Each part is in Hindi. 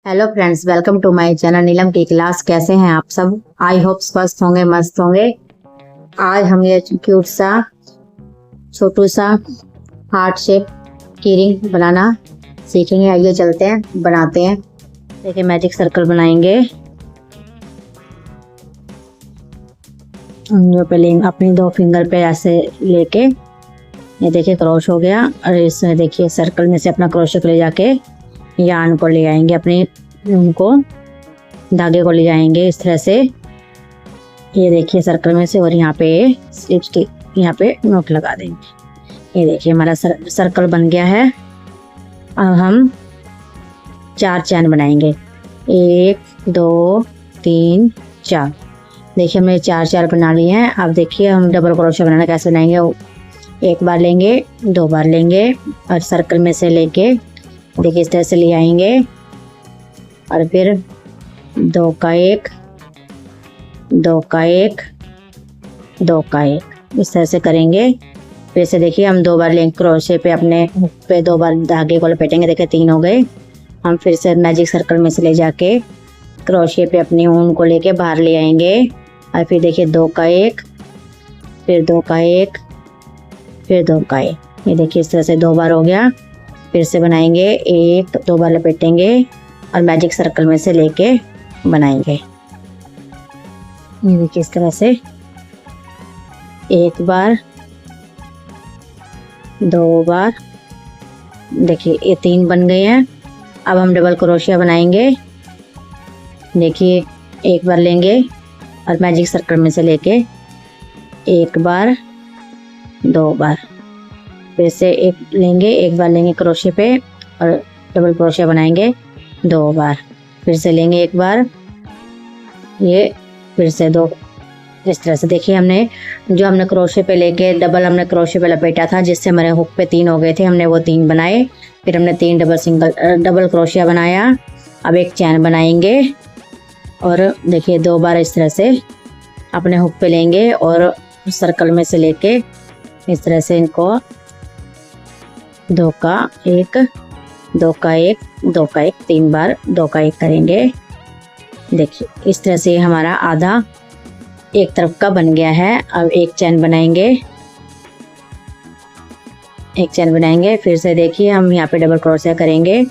Hello friends, welcome to my channel Neelam की क्लास। कैसे हैं आप सब? आई होप स्वस्थ होंगे, मस्त होंगे। आज हम ये क्यूट सा छोटू सा हार्ट शेप की रिंग बनाना सीखेंगे। आइए चलते हैं, बनाते हैं। देखिए, मैजिक सर्कल बनाएंगे। जो पे लेंगे अपनी 2 फिंगर पे ऐसे लेके, ये देखिए क्रॉस हो गया। और इसमें देखिए सर्कल में से अपना क्रोशे ले जाके यार्न को ले आएंगे, अपने उनको धागे को ले जाएंगे इस तरह से। ये देखिए सर्कल में से, और यहाँ पे स्लिप स्टिक, यहाँ पे नोट लगा देंगे। ये देखिए हमारा सर्कल बन गया है। अब हम 4 चैन बनाएंगे। 1 2 3 4। देखिए हमने 4 बना लिए हैं। अब देखिए हम डबल क्रोशे बनाना कैसे बनाएंगे। 1 बार लेंगे, 2 बार लेंगे, और सर्कल में से लेके देखिए इस तरह से ले आएंगे। और फिर 2 का 1 2 का 1 2 का 1 इस तरह से करेंगे। फिर से देखिए हम 2 बार लेंगे क्रोशे पे, अपने हुक पे 2 बार धागे को लपेटेंगे। देखिए 3 हो गए। हम फिर से मैजिक सर्कल में से ले जाके क्रोशे पे अपनी ऊन को लेके बाहर ले आएंगे। और फिर देखिए 2 का 1 फिर 2 का 1 फिर 2 का 1। ये देखिए इस तरह से 2 बार हो गया। फिर से बनाएंगे, 1 2 बार लपेटेंगे और मैजिक सर्कल में से लेके बनाएंगे। ये देखिए इस तरह से 1 बार 2 बार। देखिए ये 3 बन गए हैं। अब हम डबल क्रोशिया बनाएंगे। देखिए 1 बार लेंगे और मैजिक सर्कल में से लेके 1 बार 2 बार। फिर से 1 लेंगे, 1 बार लेंगे क्रोशे पे और डबल क्रोशिया बनाएंगे 2 बार। फिर से लेंगे 1 बार, ये फिर से 2। इस तरह से देखिए हमने जो हमने क्रोशे पे लेके डबल हमने क्रोशे पे लपेटा था, जिससे हमारे हुक पे 3 हो गए थे, हमने वो 3 बनाए। फिर हमने 3 डबल क्रोशिया बनाया। अब 1 चैन बनाएंगे और देखिए 2 बार इस तरह से अपने हुक पे लेंगे और सर्कल में से लेके इस तरह से इनको 2 का 1 2 का 1 2 का 1 3 बार 2 का 1 करेंगे। देखिए इस तरह से हमारा आधा एक तरफ का बन गया है। अब 1 चैन बनाएंगे, 1 चैन बनाएंगे। फिर से देखिए हम यहाँ पे डबल क्रोशिया करेंगे।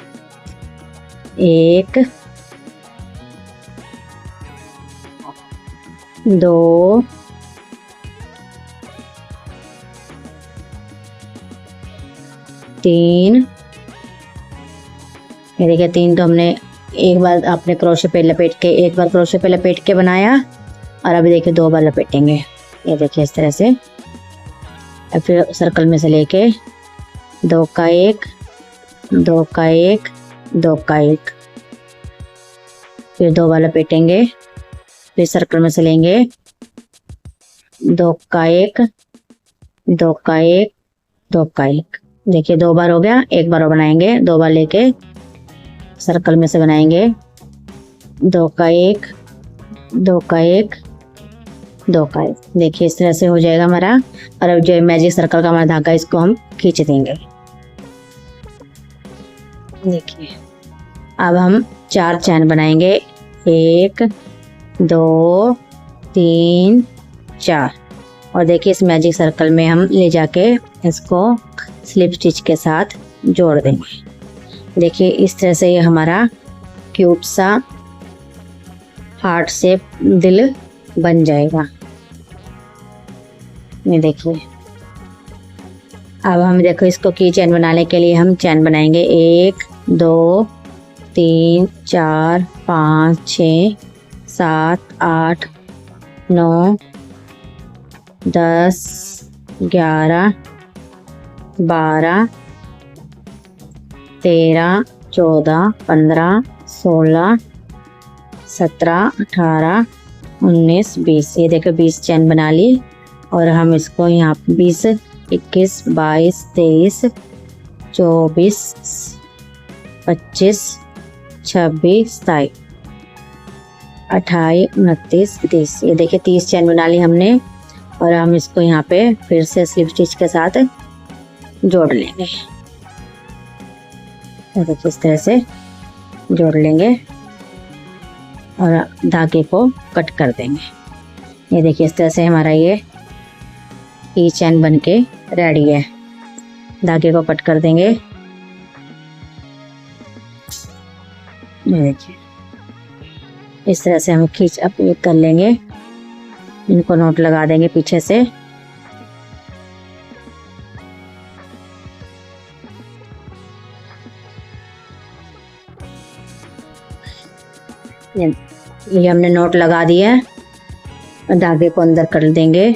1 2 3। ये देखिए 3 तो हमने 1 बार अपने क्रोशे पे लपेट के 1 बार क्रोशे पे लपेट के बनाया। और अभी देखिए 2 बार लपेटेंगे। ये देखिए इस तरह से। और फिर सर्कल में से लेके 2 का 1 2 का 1 2 का 1 फिर 2 बार लपेटेंगे। फिर सर्कल में से लेंगे 2 का 1 2 का 1 2 का 1। देखिए 2 बार हो गया। 1 बार और बनाएंगे, 2 बार लेके सर्कल में से बनाएंगे 2 का 1 2 का 1 2 का 1। देखिए इस तरह से हो जाएगा हमारा। और अब जो मैजिक सर्कल का हमारा धागा, इसको हम खींच देंगे। देखिए अब हम 4 चैन बनाएंगे। 1 2 3 4। और देखिए इस मैजिक सर्कल में हम ले जाके इसको स्लिप स्टिच के साथ जोड़ देंगे। देखिए इस तरह से ये हमारा क्यूट सा हार्ट शेप दिल बन जाएगा। ये देखिए अब हम देखो इसको की चैन बनाने के लिए हम चैन बनाएंगे। 1 2 3 4 5 6 7 8 9 10 11 12 13 14 15 16 17 18 19 20। ये देखो 20 चैन बना ली। और हम इसको यहाँ 20 21 22 23 24 25 26 27 28 29 30। ये देखिए 30 चैन बना ली हमने। और हम इसको यहाँ पे फिर से स्लिप स्टिच के साथ जोड़ लेंगे। देखिए इस तरह से जोड़ लेंगे और धागे को कट कर देंगे। ये देखिए इस तरह से हमारा ये की चैन बन के रेडी है। धागे को कट कर देंगे। ये देखिए इस तरह से हम खींच अपने कर लेंगे। इनको नोट लगा देंगे पीछे से। ये हमने नोट लगा दिया है। धागे को अंदर कर देंगे।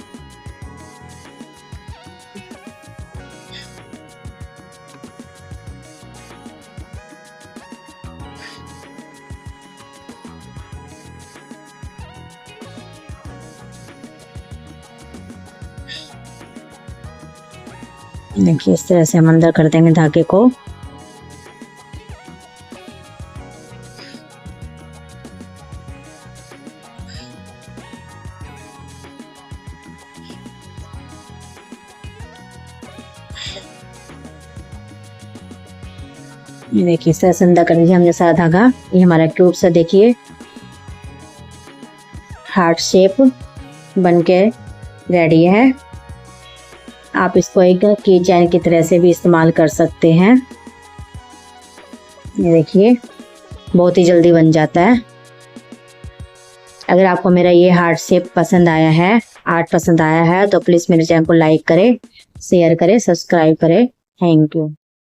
देखिए इस तरह से हम अंदर कर देंगे धागे को। ये देखिए इस तरह से अंदर कर दीजिए हमने सारा धागा। ये हमारा क्यूब सा देखिए हार्ट शेप बन के रेडी है। आप इसको एक की चैन की तरह से भी इस्तेमाल कर सकते हैं। ये देखिए बहुत ही जल्दी बन जाता है। अगर आपको मेरा ये हार्ट शेप पसंद आया है, आर्ट पसंद आया है, तो प्लीज़ मेरे चैनल को लाइक करें, शेयर करें, सब्सक्राइब करें। Thank you.